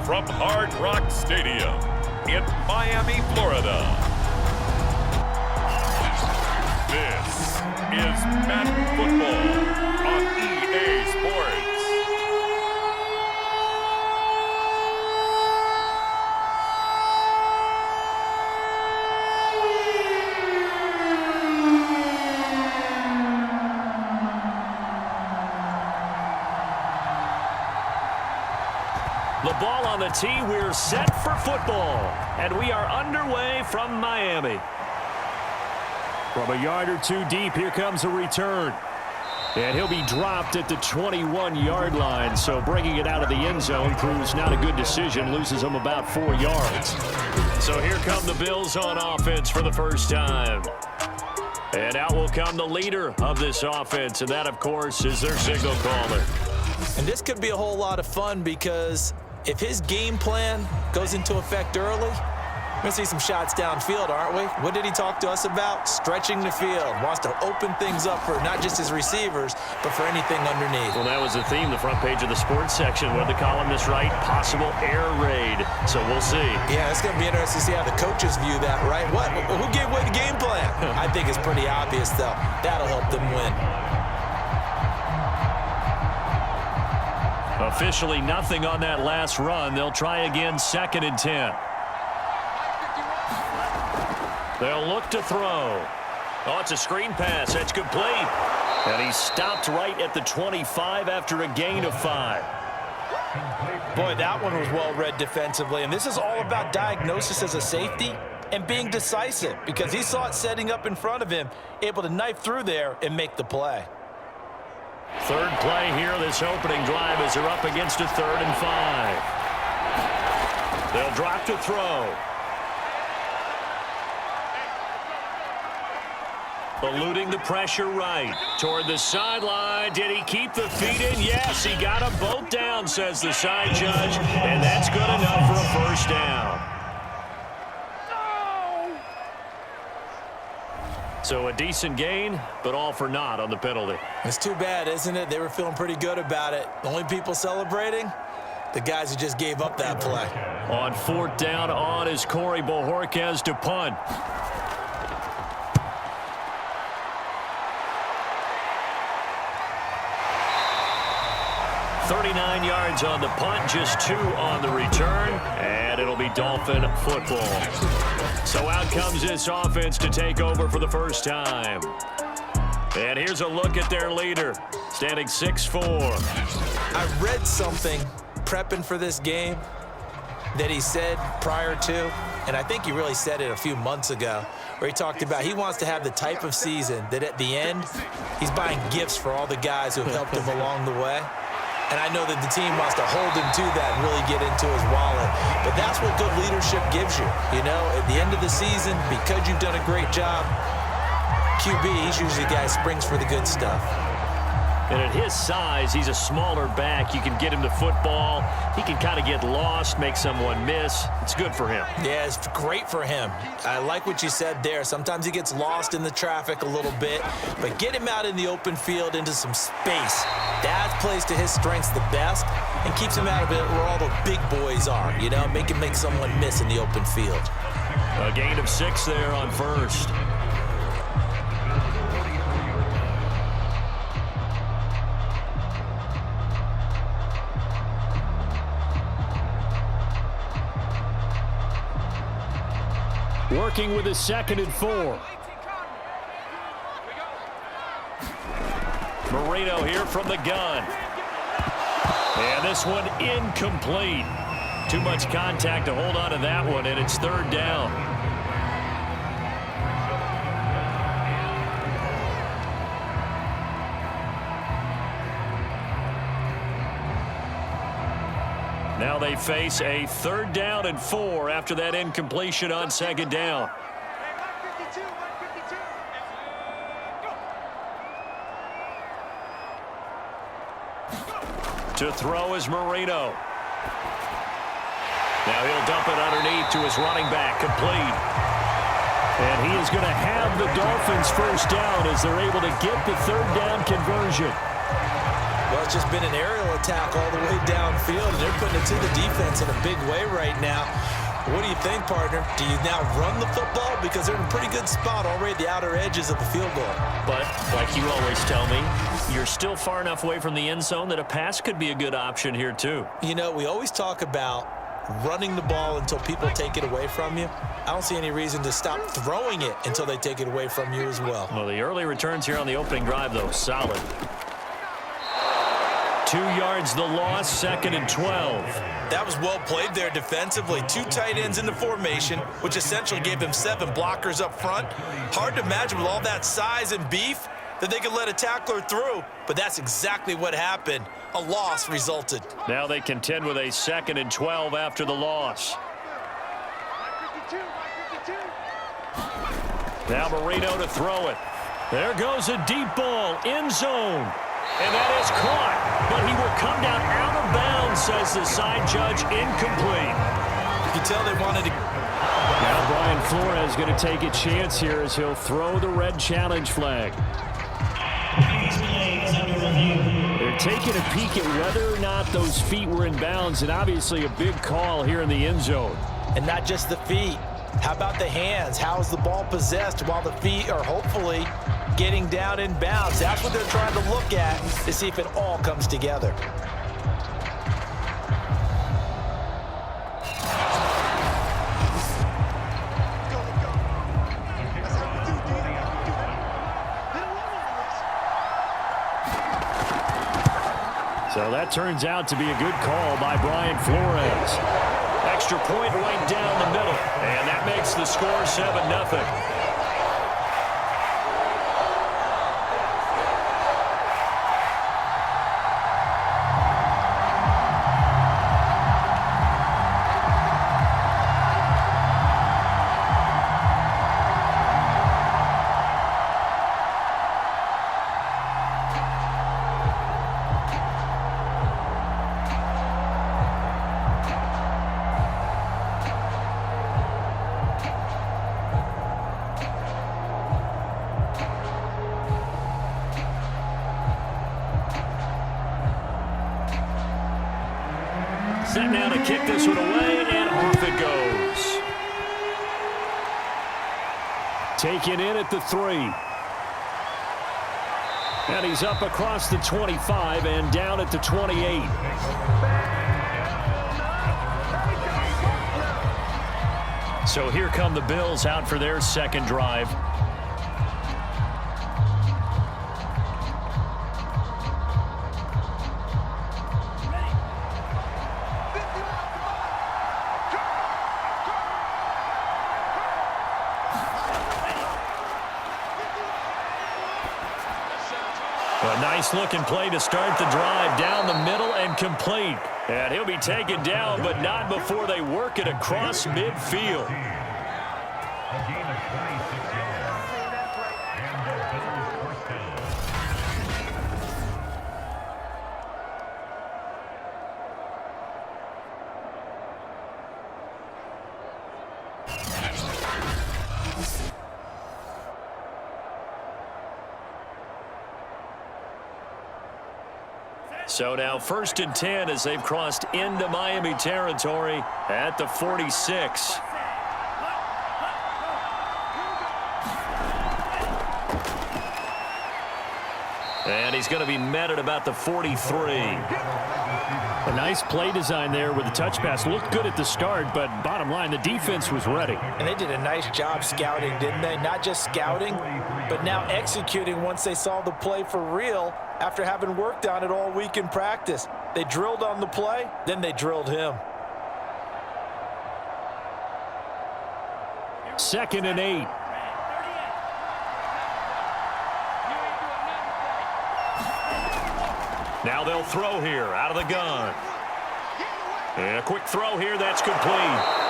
from Hard Rock Stadium in Miami, Florida. This is Madden Football on EA Sports. The ball on the tee, we're set for football, and we are underway from Miami. From a yard or two deep, here comes a return. And he'll be dropped at the 21-yard line, so bringing it out of the end zone proves not a good decision, loses him about 4 yards. So here come the Bills on offense for the first time. And out will come the leader of this offense, and that, of course, is their signal caller. And this could be a whole lot of fun because if his game plan goes into effect early, we're going to see some shots downfield, aren't we? What did he talk to us about? Stretching the field. Wants to open things up for not just his receivers, but for anything underneath. Well, that was the theme, the front page of the sports section. What did the columnist write? Possible air raid. So we'll see. Yeah, it's going to be interesting to see how the coaches view that, right? What? Who gave away the game plan? I think it's pretty obvious, though. That'll help them win. Officially nothing on that last run. They'll try again, 2nd and 10. They'll look to throw. Oh, it's a screen pass. That's complete. And he stopped right at the 25 after a gain of 5. Boy, that one was well read defensively. And this is all about diagnosis as a safety and being decisive because he saw it setting up in front of him, able to knife through there and make the play. Third play here, this opening drive as they're up against a 3rd and 5. They'll drop to throw. Eluding the pressure right. Toward the sideline. Did he keep the feet in? Yes, he got them both down, says the side judge. And that's good enough for a first down. So a decent gain, but all for naught on the penalty. It's too bad, isn't it? They were feeling pretty good about it. The only people celebrating, the guys who just gave up that play. On 4th down, on is Corey Bojorquez to punt. $39 yards on the punt, just 2 on the return, and it'll be Dolphin football. So out comes this offense to take over for the first time. And here's a look at their leader, standing 6'4". I read something prepping for this game that he said prior to, and I think he really said it a few months ago, where he talked about he wants to have the type of season that at the end, he's buying gifts for all the guys who have helped him along the way. And I know that the team wants to hold him to that and really get into his wallet. But that's what good leadership gives you. You know, at the end of the season, because you've done a great job, QB, he's usually the guy who springs for the good stuff. And at his size, he's a smaller back. You can get him the football. He can kind of get lost, make someone miss. It's good for him. Yeah, it's great for him. I like what you said there. Sometimes he gets lost in the traffic a little bit, but get him out in the open field into some space. That plays to his strengths the best and keeps him out of it where all the big boys are, you know, make him make someone miss in the open field. A gain of 6 there on 1st. Working with a 2nd and 4. Marino here from the gun. And this one incomplete. Too much contact to hold on to that one, and it's 3rd down. Now they face a 3rd down and 4 after that incompletion on 2nd down. To throw is Marino. Now he'll dump it underneath to his running back, complete. And he is going to have the Dolphins first down as they're able to get the 3rd down conversion. Well, it's just been an aerial attack all the way downfield, and they're putting it to the defense in a big way right now. What do you think, partner? Do you now run the football? Because they're in a pretty good spot already at the outer edges of the field goal. But, like you always tell me, you're still far enough away from the end zone that a pass could be a good option here, too. You know, we always talk about running the ball until people take it away from you. I don't see any reason to stop throwing it until they take it away from you as well. Well, the early returns here on the opening drive, though, solid. 2 yards the loss, 2nd and 12. That was well played there defensively. 2 tight ends in the formation, which essentially gave them 7 blockers up front. Hard to imagine with all that size and beef that they could let a tackler through, but that's exactly what happened. A loss resulted. Now they contend with a 2nd and 12 after the loss. Now Marino to throw it. There goes a deep ball, end zone. And that is caught, but he will come down out of bounds, says the side judge, incomplete. You can tell they wanted to. Now Brian Flores going to take a chance here as he'll throw the red challenge flag. They're taking a peek at whether or not those feet were in bounds, and obviously a big call here in the end zone. And not just the feet. How about the hands? How is the ball possessed while the feet are hopefully getting down in bounds? That's what they're trying to look at to see if it all comes together. So that turns out to be a good call by Brian Flores. Extra point right down the middle, and that makes the score 7-0. Set now to kick this one away, and off it goes. Taken in at the 3. And he's up across the 25 and down at the 28. So here come the Bills out for their second drive. A nice-looking play to start the drive down the middle and complete. And he'll be taken down, but not before they work it across midfield. So now 1st and 10 as they've crossed into Miami territory at the 46. And he's going to be met at about the 43. A nice play design there with the touch pass. Looked good at the start, but bottom line, the defense was ready. And they did a nice job scouting, didn't they? Not just scouting, but now executing once they saw the play for real after having worked on it all week in practice. They drilled on the play, then they drilled him. 2nd and 8. Now they'll throw here out of the gun. And a quick throw here, that's complete.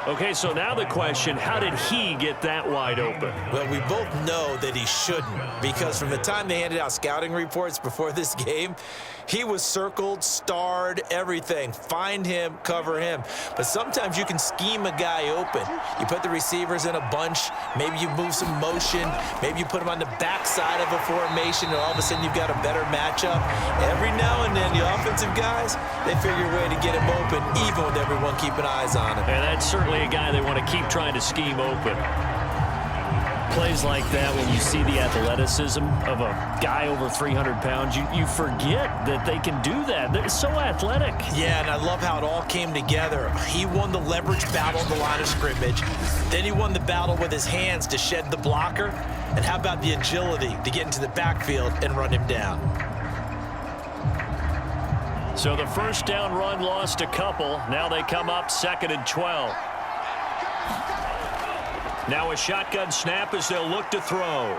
Okay, so now the question, how did he get that wide open? Well, we both know that he shouldn't, because from the time they handed out scouting reports before this game, He was circled, starred, everything. Find him, cover him. But sometimes you can scheme a guy open. You put the receivers in a bunch. Maybe you move some motion. Maybe you put them on the backside of a formation, and all of a sudden you've got a better matchup. Every now and then, the offensive guys, they figure a way to get him open, even with everyone keeping eyes on him. And that's certainly a guy they want to keep trying to scheme open. Plays like that, when you see the athleticism of a guy over 300 pounds, you forget that they can do that. They're so athletic. Yeah, and I love how it all came together. He won the leverage battle on the line of scrimmage. Then he won the battle with his hands to shed the blocker. And how about the agility to get into the backfield and run him down? So the first down run lost a couple. Now they come up 2nd and 12. Now a shotgun snap as they'll look to throw.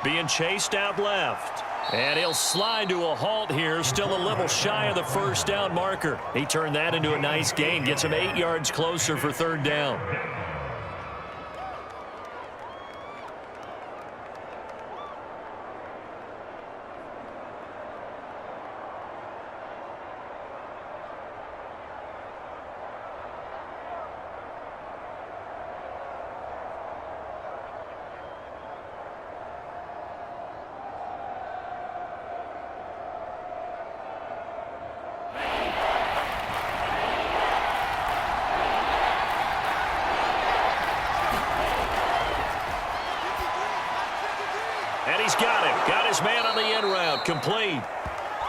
Being chased out left. And he'll slide to a halt here, still a little shy of the first down marker. He turned that into a nice gain, gets him 8 yards closer for 3rd down. And he's got him. Got his man on the end route. Complete.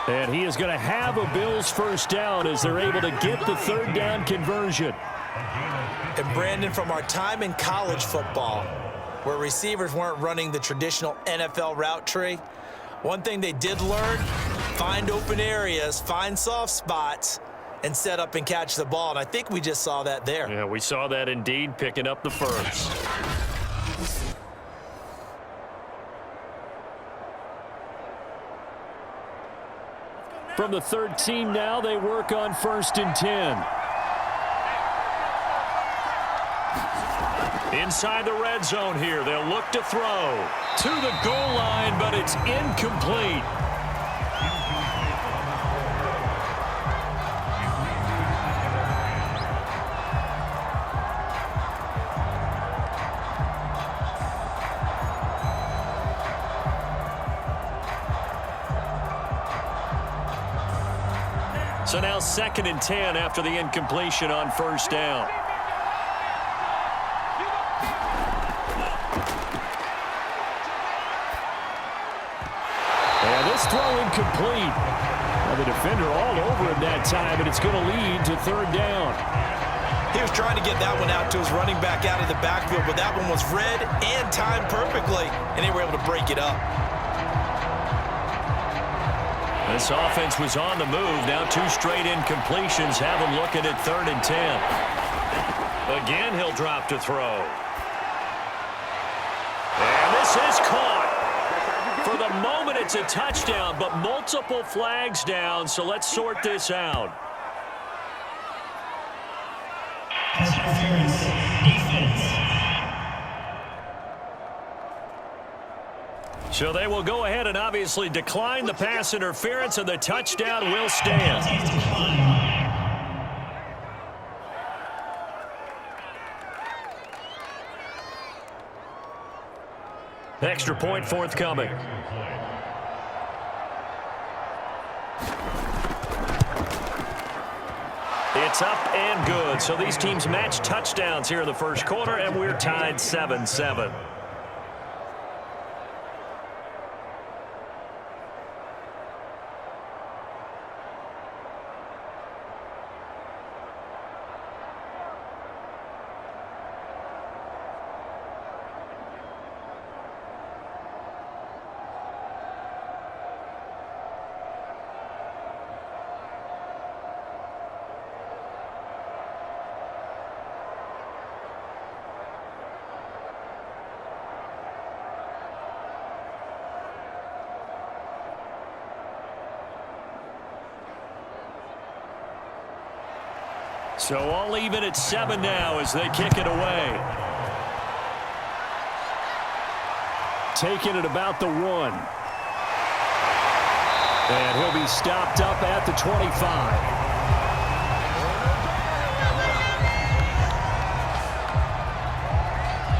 And he is going to have a Bills first down as they're able to get the 3rd down conversion. And Brandon, from our time in college football, where receivers weren't running the traditional NFL route tree, one thing they did learn, find open areas, find soft spots, and set up and catch the ball. And I think we just saw that there. Yeah, we saw that indeed, picking up the first. From the 13 now, they work on 1st and 10. Inside the red zone here, they'll look to throw to the goal line, but it's incomplete. So now 2nd and 10 after the incompletion on 1st down. And this throw incomplete. Well, the defender all over him that time, and it's going to lead to 3rd down. He was trying to get that one out to his running back out of the backfield, but that one was read and timed perfectly, and they were able to break it up. This offense was on the move. Now 2 straight incompletions have him looking at 3rd and 10. Again, he'll drop to throw. And this is caught. For the moment, it's a touchdown, but multiple flags down, so let's sort this out. Interference, defense. So they will go ahead and obviously decline the pass interference, and the touchdown will stand. Extra point forthcoming. It's up and good. So these teams match touchdowns here in the first quarter, and we're tied 7-7. So all even at 7 now as they kick it away. Taking it about the 1. And he'll be stopped up at the 25.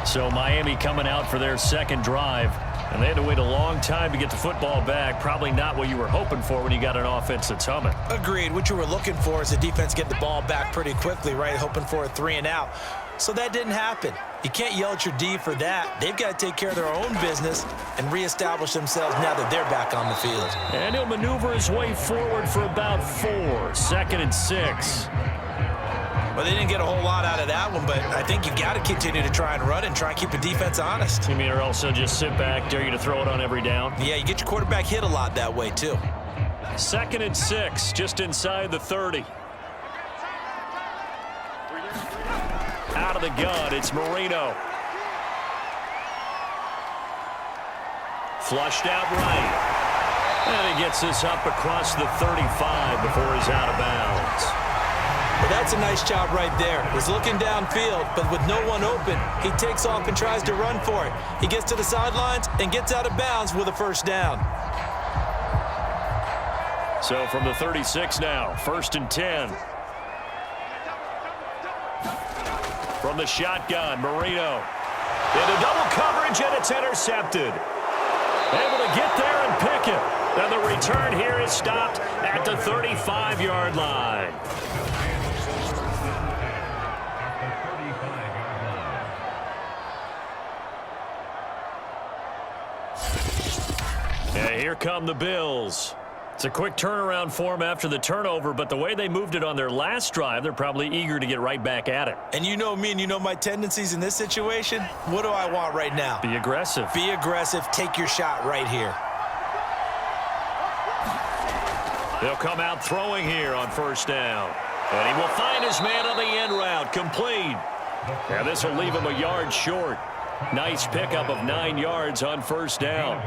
So Miami coming out for their second drive, and they had to wait a long time to get the football back. Probably not what you were hoping for when you got an offense that's humming. Agreed. What you were looking for is the defense getting the ball back pretty quickly, right? Hoping for a 3-and-out. So that didn't happen. You can't yell at your D for that. They've got to take care of their own business and reestablish themselves now that they're back on the field. And he'll maneuver his way forward for about 4. 2nd and 6. Well, they didn't get a whole lot out of that one, but I think you've got to continue to try and run and try and keep the defense honest. You mean or also just sit back, dare you to throw it on every down? Yeah, you get your quarterback hit a lot that way, too. 2nd and 6, just inside the 30. Out of the gun, it's Marino. Flushed out right. And he gets this up across the 35 before he's out of bounds. Well, that's a nice job right there. He's looking downfield, but with no one open, he takes off and tries to run for it. He gets to the sidelines and gets out of bounds with a first down. So from the 36 now, 1st and 10. From the shotgun, Marino. Into double coverage, and it's intercepted. Able to get there and pick it. And the return here is stopped at the 35-yard line. And here come the Bills. It's a quick turnaround for them after the turnover, but the way they moved it on their last drive, they're probably eager to get right back at it. And you know me and you know my tendencies in this situation. What do I want right now? Be aggressive. Be aggressive. Take your shot right here. They'll come out throwing here on 1st down. And he will find his man on the end route. Complete. And this will leave him a yard short. Nice pickup of 9 yards on 1st down.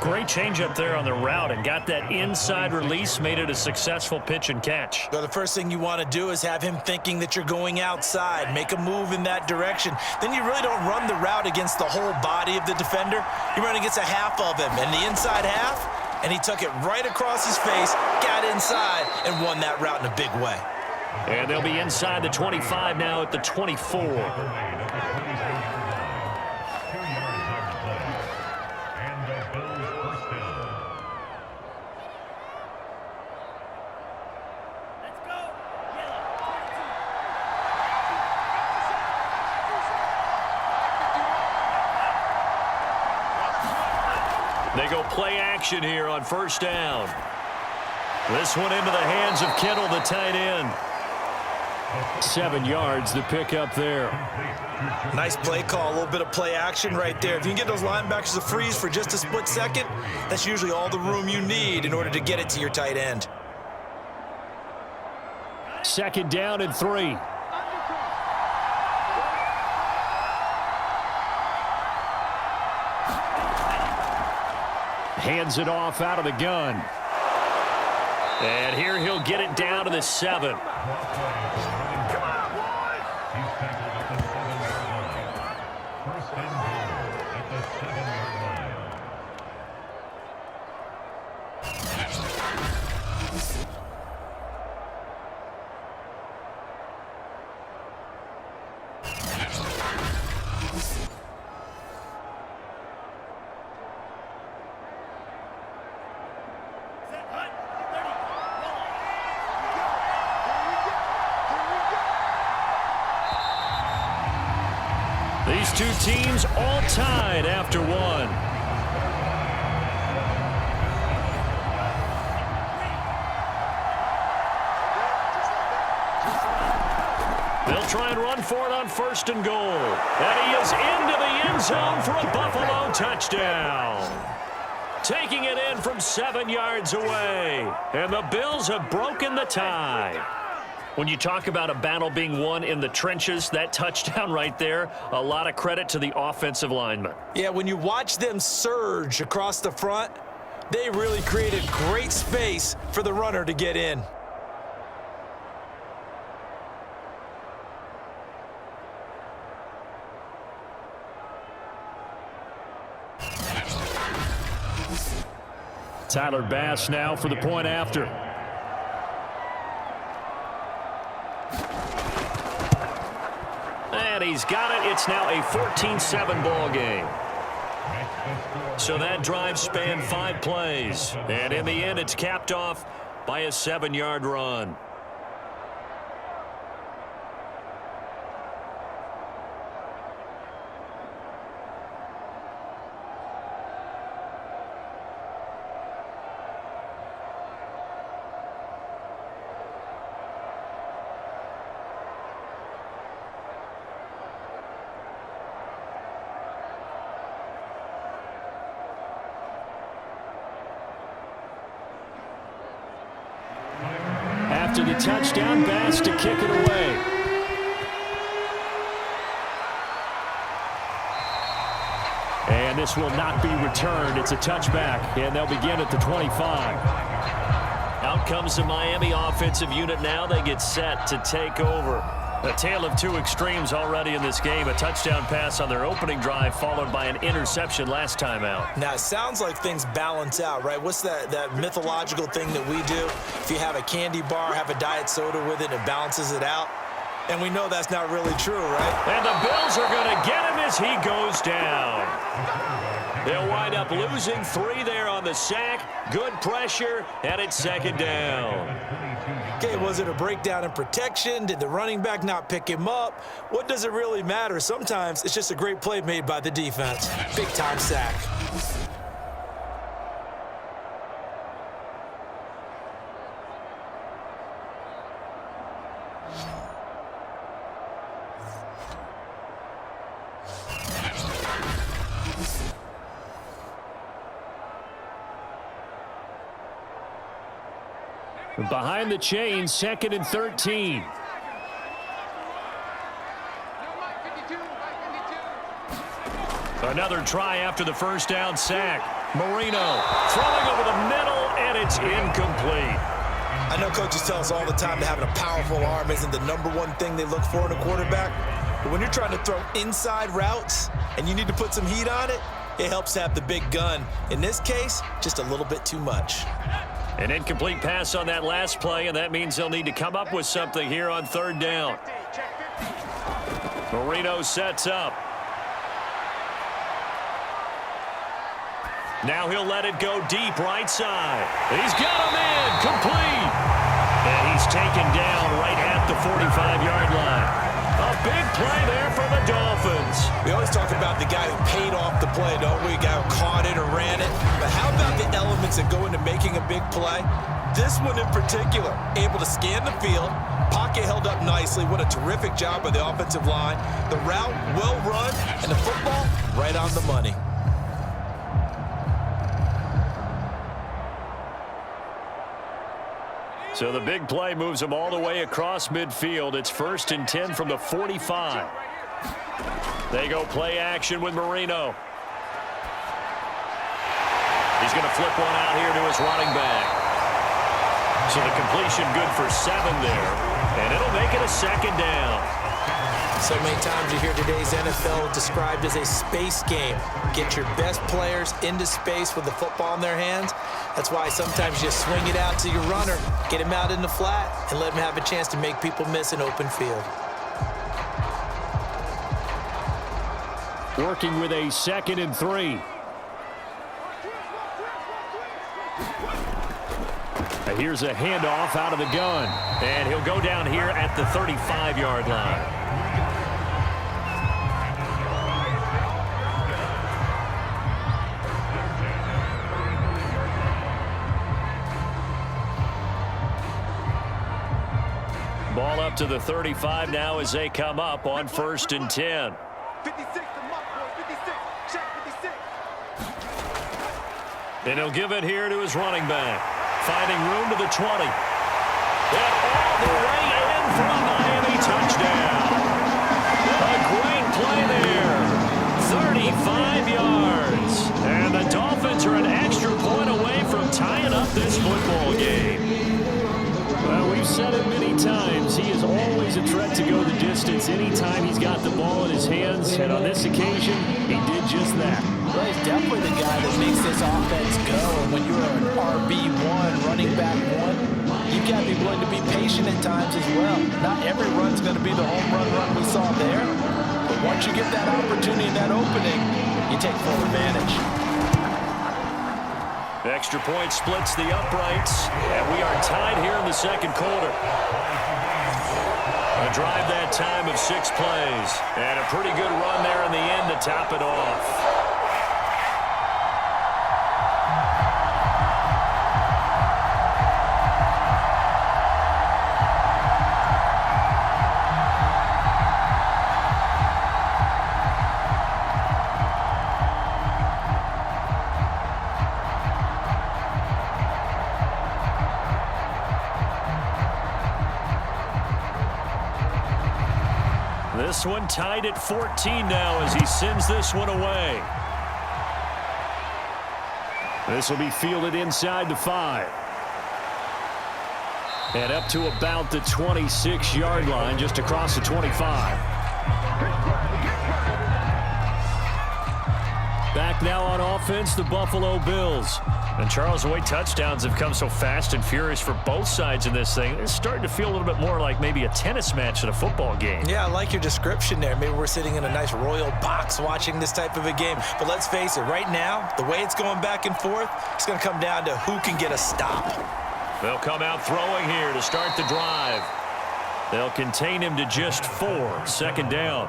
Great change up there on the route and got that inside release, made it a successful pitch and catch. So the first thing you want to do is have him thinking that you're going outside, make a move in that direction. Then you really don't run the route against the whole body of the defender. You run against a half of him, and the inside half, and he took it right across his face, got inside, and won that route in a big way. And they'll be inside the 25 now at the 24. They go play action here on 1st down. This one into the hands of Kittle, the tight end. 7 yards to pick up there. Nice play call, a little bit of play action right there. If you can get those linebackers to freeze for just a split second, that's usually all the room you need in order to get it to your tight end. 2nd down and 3. Hands it off out of the gun. And here he'll get it down to the 7. These two teams all tied after one. They'll try and run for it on 1st and goal. And he is into the end zone for a Buffalo touchdown. Taking it in from 7 yards away. And the Bills have broken the tie. When you talk about a battle being won in the trenches, that touchdown right there, a lot of credit to the offensive linemen. Yeah, when you watch them surge across the front, they really created great space for the runner to get in. Tyler Bass now for the point after. And he's got it. It's now a 14-7 ball game. So that drive spanned 5 plays. And in the end, it's capped off by a 7-yard run. After the touchdown, Bass to kick it away. And this will not be returned. It's a touchback, and they'll begin at the 25. Out comes the Miami offensive unit now. They get set to take over. A tale of 2 extremes already in this game. A touchdown pass on their opening drive followed by an interception last time out. Now, it sounds like things balance out, right? What's that mythological thing that we do? If you have a candy bar, have a diet soda with it, it balances it out. And we know that's not really true, right? And the Bills are going to get him as he goes down. They'll wind up losing 3 there on the sack. Good pressure, and it's 2nd down. Okay, was it a breakdown in protection? Did the running back not pick him up? What does it really matter? Sometimes it's just a great play made by the defense. Big-time sack. Behind the chains, 2nd and 13. Another try after the first down sack. Marino throwing over the middle, and it's incomplete. I know coaches tell us all the time that having a powerful arm isn't the #1 thing they look for in a quarterback. But when you're trying to throw inside routes and you need to put some heat on it, it helps to have the big gun. In this case, just a little bit too much. An incomplete pass on that last play, and that means they'll need to come up with something here on 3rd down. Marino sets up. Now he'll let it go deep right side. He's got him in, complete. And he's taken down right at the 45-yard line. A big play there for the Dolphins. We always talk about the guy who paid off the play, don't we? A guy who caught it or ran it. But how about the elements that go into making a big play? This one in particular, able to scan the field, pocket held up nicely. What a terrific job by the offensive line. The route well run, and the football right on the money. So the big play moves them all the way across midfield. It's 1st and 10 from the 45. They go play action with Marino. He's going to flip one out here to his running back. So the completion good for 7 there. And it'll make it a 2nd down. So many times you hear today's NFL described as a space game. Get your best players into space with the football in their hands. That's why sometimes you swing it out to your runner, get him out in the flat, and let him have a chance to make people miss an open field. Working with a 2nd and 3. Here's a handoff out of the gun. And he'll go down here at the 35-yard line. Ball up to the 35 now as they come up on 1st and 10. 56, check 56. And he'll give it here to his running back. Finding room to the 20. And all the way in for a Miami touchdown. A great play there. 35 yards. And the Dolphins are an extra point away from tying up this football game. Well, we've said it many times. He is always a threat to go the distance anytime he's got the ball in his hands. And on this occasion, he did just that. Well, he's definitely the guy that makes this offense go. And when you're an RB1, running back one, you've got to be willing to be patient at times as well. Not every run's going to be the home run we saw there. But once you get that opportunity and that opening, you take full advantage. Extra point splits the uprights, and we are tied here in the second quarter. A drive that time of 6 plays, and a pretty good run there in the end to top it off. This one tied at 14 now as he sends this one away. This will be fielded inside the 5. And up to about the 26-yard line, just across the 25. Back now on offense, the Buffalo Bills. And Charles, the way touchdowns have come so fast and furious for both sides in this thing, it's starting to feel a little bit more like maybe a tennis match than a football game. Yeah, I like your description there. Maybe we're sitting in a nice royal box watching this type of a game. But let's face it, right now, the way it's going back and forth, it's going to come down to who can get a stop. They'll come out throwing here to start the drive. They'll contain him to just 4. Second down.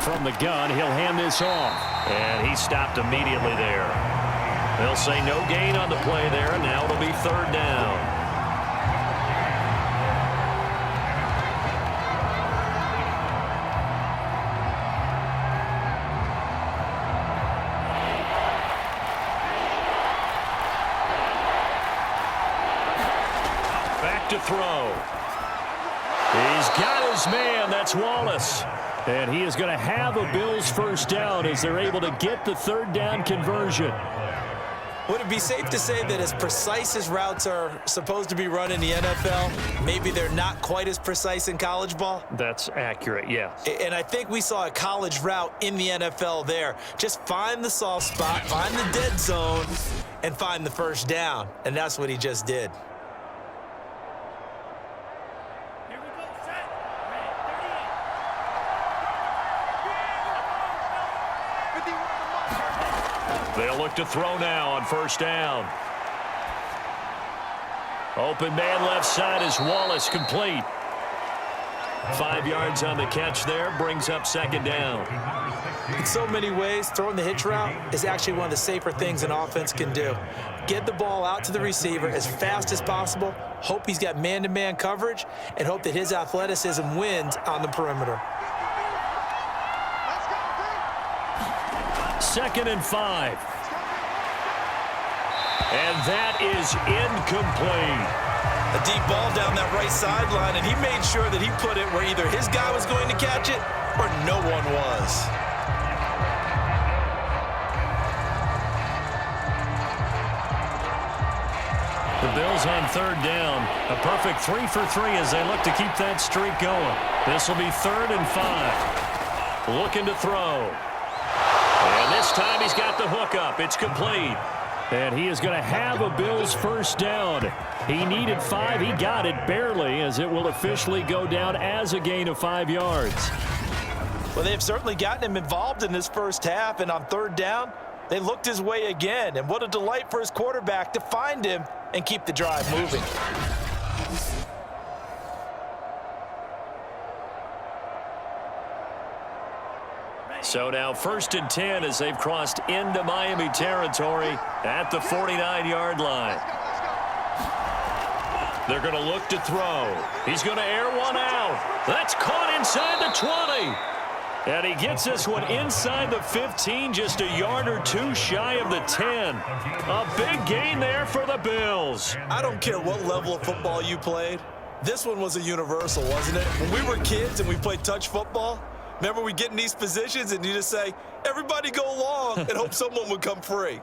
From the gun, he'll hand this off. And he stopped immediately there. They'll say no gain on the play there, and now it'll be third down. Back to throw. He's got his man. That's Wallace. And he is going to have a Bills first down as they're able to get the third down conversion. Would it be safe to say that as precise as routes are supposed to be run in the NFL, maybe they're not quite as precise in college ball? That's accurate, yeah. And I think we saw a college route in the NFL there. Just find the soft spot, find the dead zone, and find the first down. And that's what he just did. They'll look to throw now on first down. Open man left side is Wallace, complete. 5 yards on the catch there, brings up second down. In so many ways, throwing the hitch route is actually one of the safer things an offense can do. Get the ball out to the receiver as fast as possible, hope he's got man-to-man coverage, and hope that his athleticism wins on the perimeter. 2nd and 5. And that is incomplete. A deep ball down that right sideline, and he made sure that he put it where either his guy was going to catch it or no one was. The Bills on third down. A perfect 3 for 3 as they look to keep that streak going. This will be 3rd and 5. Looking to throw. And this time he's got the hook up. It's complete. And he is going to have a Bills first down. He needed 5. He got it barely as it will officially go down as a gain of 5 yards. Well, they've certainly gotten him involved in this first half. And on third down, they looked his way again. And what a delight for his quarterback to find him and keep the drive moving. So now 1st and 10 as they've crossed into Miami territory at the 49-yard line. They're going to look to throw. He's going to air one out. That's caught inside the 20. And he gets this one inside the 15, just a yard or 2 shy of the 10. A big gain there for the Bills. I don't care what level of football you played. This one was a universal, wasn't it? When we were kids and we played touch football, remember we get in these positions and you just say, everybody go long, and hope someone would come free.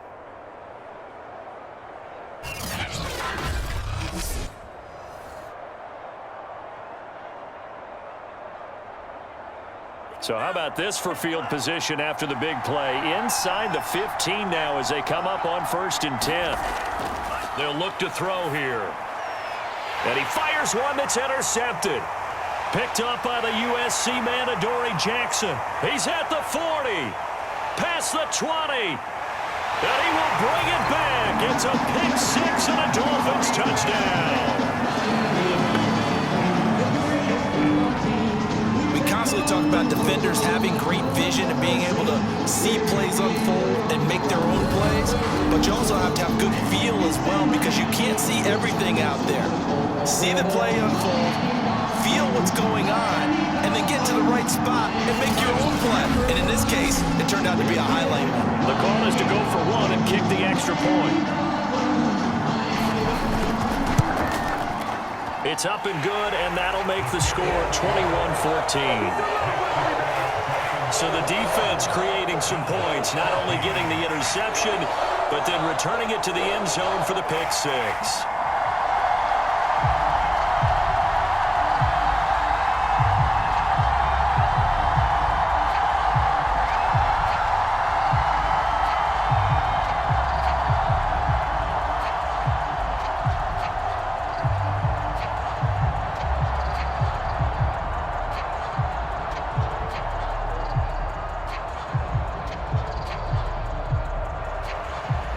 So how about this for field position after the big play? Inside the 15 now as they come up on 1st and 10. They'll look to throw here. And he fires one that's intercepted. Picked up by the USC man, Adoree Jackson. He's at the 40. Past the 20. And he will bring it back. It's a pick six and a Dolphins touchdown. We constantly talk about defenders having great vision and being able to see plays unfold and make their own plays. But you also have to have good feel as well because you can't see everything out there. See the play unfold, feel what's going on, and then get to the right spot and make your own play. And in this case, it turned out to be a highlight one. The call is to go for one and kick the extra point. It's up and good, and that'll make the score 21-14. So the defense creating some points, not only getting the interception, but then returning it to the end zone for the pick six.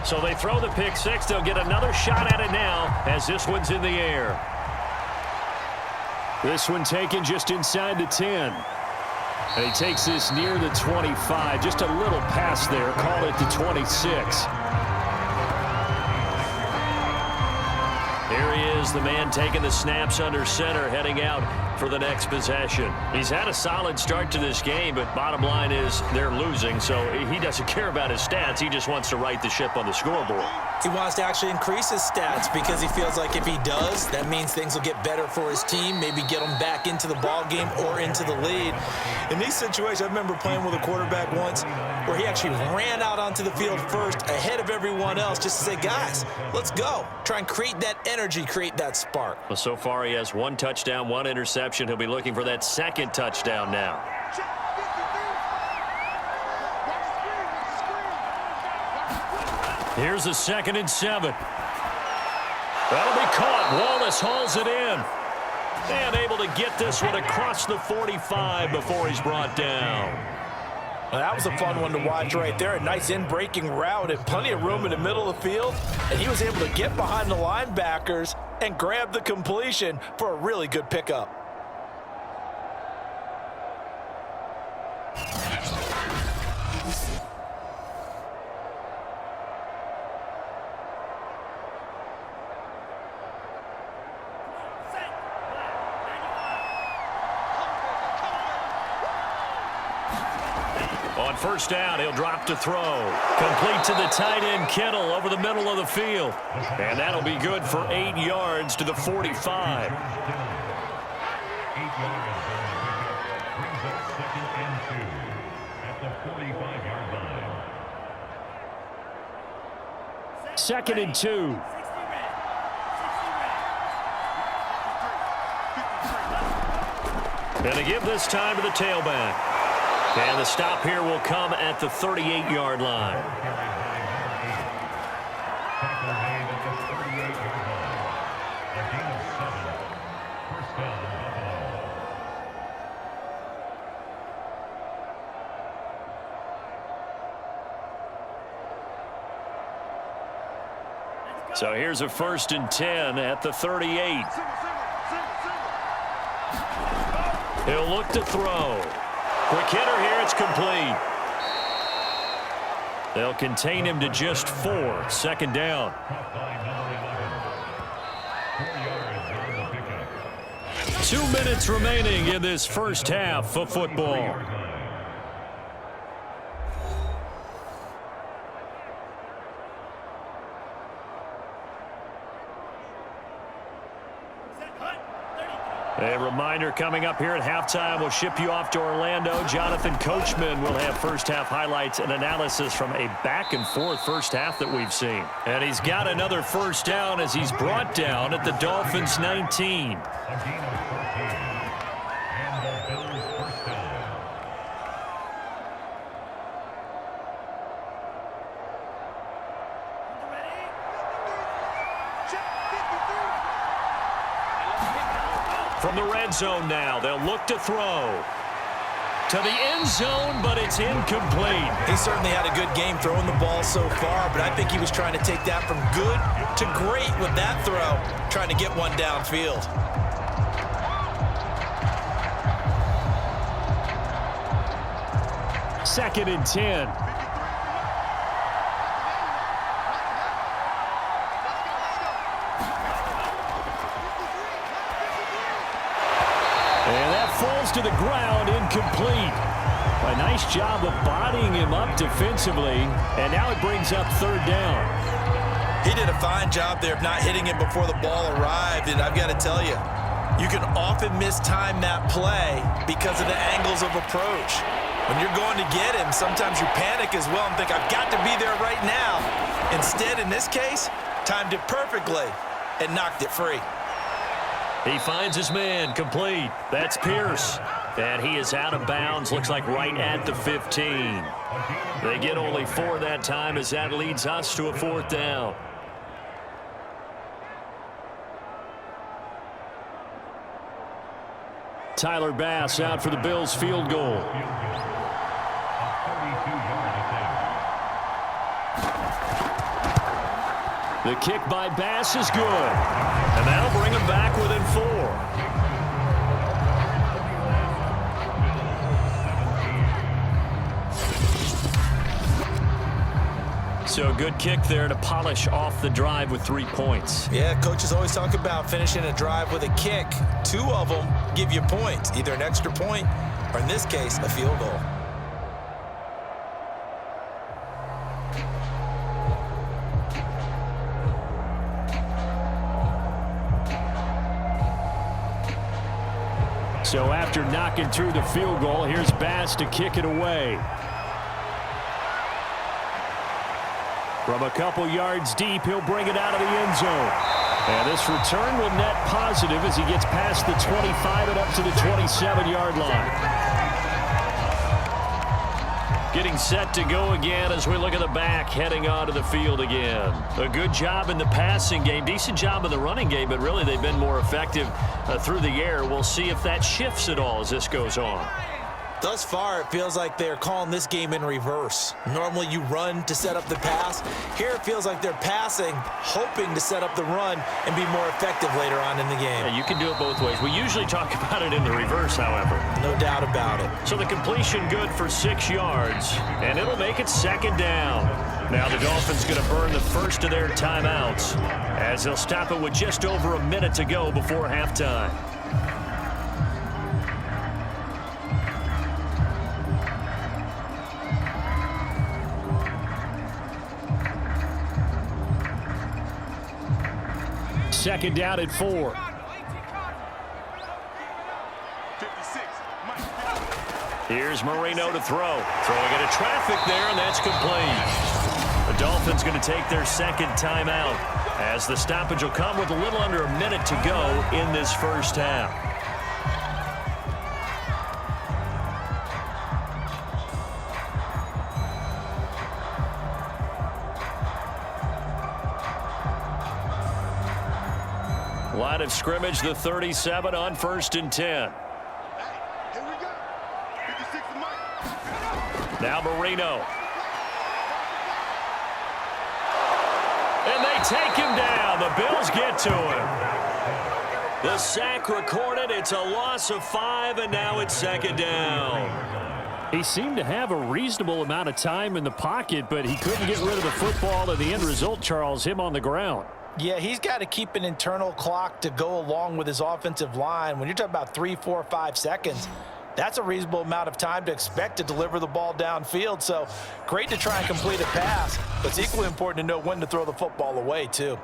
So they throw the pick six. They'll get another shot at it now as this one's in the air. This one taken just inside the 10. And he takes this near the 25. Just a little pass there. Call it the 26. Here he is, the man taking the snaps under center, heading out for the next possession. He's had a solid start to this game, but bottom line is they're losing, so he doesn't care about his stats. He just wants to right the ship on the scoreboard. He wants to actually increase his stats because he feels like if he does, that means things will get better for his team, maybe get him back into the ball game or into the lead. In these situations, I remember playing with a quarterback once where he actually ran out onto the field first ahead of everyone else just to say, guys, let's go. Try and create that energy, create that spark. Well, so far he has one touchdown, one interception. He'll be looking for that second touchdown now. Here's a 2nd and 7. That'll be caught. Wallace hauls it in. And able to get this one across the 45 before he's brought down. Well, that was a fun one to watch right there. A nice in-breaking route and plenty of room in the middle of the field. And he was able to get behind the linebackers and grab the completion for a really good pickup. On 1st down, he'll drop to throw. Complete to the tight end, Kittle, over the middle of the field. And that'll be good for 8 yards to the 45. 2nd and 2. And to give this time to the tailback. And the stop here will come at the 38-yard line. So here's a 1st and 10 at the 38. He'll look to throw. Quick hitter here, it's complete. They'll contain him to just 4. 2nd down. Two minutes remaining in this first half of football. A reminder coming up here at halftime. We'll ship you off to Orlando. Jonathan Coachman will have first-half highlights and analysis from a back-and-forth first half that we've seen. And he's got another first down as he's brought down at the Dolphins' 19. From the red zone now, they'll look to throw. To the end zone, but it's incomplete. He certainly had a good game throwing the ball so far, but I think he was trying to take that from good to great with that throw, trying to get one downfield. Second and 10. And that falls to the ground, incomplete. A nice job of bodying him up defensively, and now it brings up third down. He did a fine job there of not hitting him before the ball arrived, and I've got to tell you, you can often mistime that play because of the angles of approach. When you're going to get him, sometimes you panic as well and think, I've got to be there right now. Instead, in this case, timed it perfectly and knocked it free. He finds his man, complete. That's Pierce. And he is out of bounds, looks like right at the 15. They get only 4 that time as that leads us to a fourth down. Tyler Bass out for the Bills field goal. The kick by Bass is good. And that'll bring him back within 4. So a good kick there to polish off the drive with 3 points. Yeah, coaches always talk about finishing a drive with a kick. 2 of them give you points, either an extra point or, in this case, a field goal. So after knocking through the field goal, here's Bass to kick it away. From a couple yards deep, he'll bring it out of the end zone. And this return will net positive as he gets past the 25 and up to the 27-yard line. Getting set to go again as we look at the back, heading onto the field again. A good job in the passing game, decent job in the running game, but really they've been more effective through the air. We'll see if that shifts at all as this goes on. Thus far, it feels like they're calling this game in reverse. Normally you run to set up the pass. Here it feels like they're passing, hoping to set up the run and be more effective later on in the game. Yeah, you can do it both ways. We usually talk about it in the reverse, however. No doubt about it. So the completion good for 6 yards, and it'll make it second down. Now the Dolphins going to burn the first of their timeouts as they'll stop it with just over a minute to go before halftime. Second down at 4. 56. Here's Marino to throw. Throwing into traffic there, and that's complete. The Dolphins going to take their second timeout as the stoppage will come with a little under a minute to go in this first half. Line of scrimmage, the 37 on 1st and 10. Here we go. 56 to Mike. Now Marino. And they take him down. The Bills get to him. The sack recorded. It's a loss of 5, and now it's second down. He seemed to have a reasonable amount of time in the pocket, but he couldn't get rid of the football, and the end result, Charles, him on the ground. Yeah, he's got to keep an internal clock to go along with his offensive line. When you're talking about 3, 4, 5 seconds, that's a reasonable amount of time to expect to deliver the ball downfield. So great to try and complete a pass, but it's equally important to know when to throw the football away, too.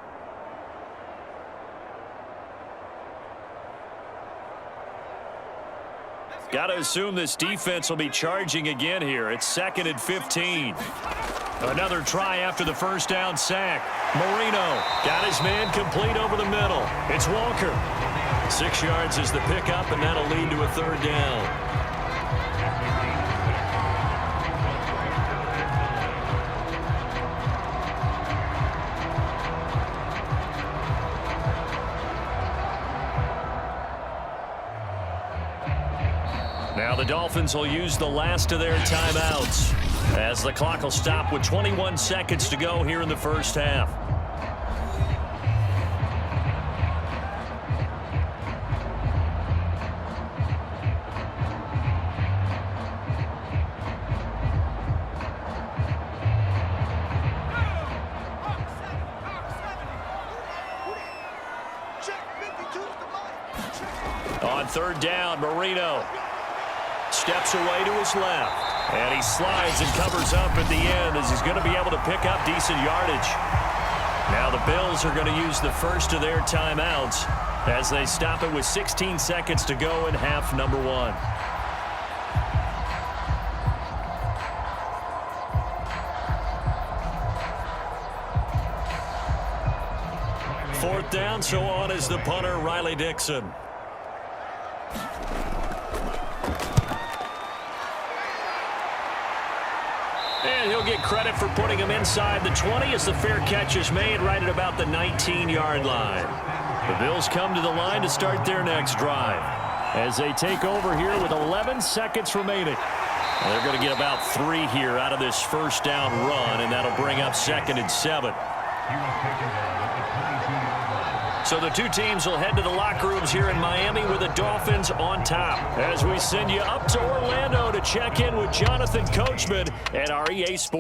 Got to assume this defense will be charging again here. It's 2nd and 15. Another try after the first down sack. Marino got his man complete over the middle. It's Walker. 6 yards is the pickup, and that'll lead to a 3rd down. Now the Dolphins will use the last of their timeouts as the clock will stop with 21 seconds to go here in the first half. On 3rd down, Marino steps away to his left, and he slides and covers up at the end as he's going to be able to pick up decent yardage. Now the Bills are going to use the first of their timeouts as they stop it with 16 seconds to go in half number 1. Fourth down, so on is the punter, Riley Dixon. And he'll get credit for putting him inside the 20 as the fair catch is made right at about the 19-yard line. The Bills come to the line to start their next drive as they take over here with 11 seconds remaining. And they're going to get about 3 here out of this first down run, and that'll bring up 2nd and 7. So the two teams will head to the locker rooms here in Miami with the Dolphins on top as we send you up to Orlando to check in with Jonathan Coachman at our EA Sports.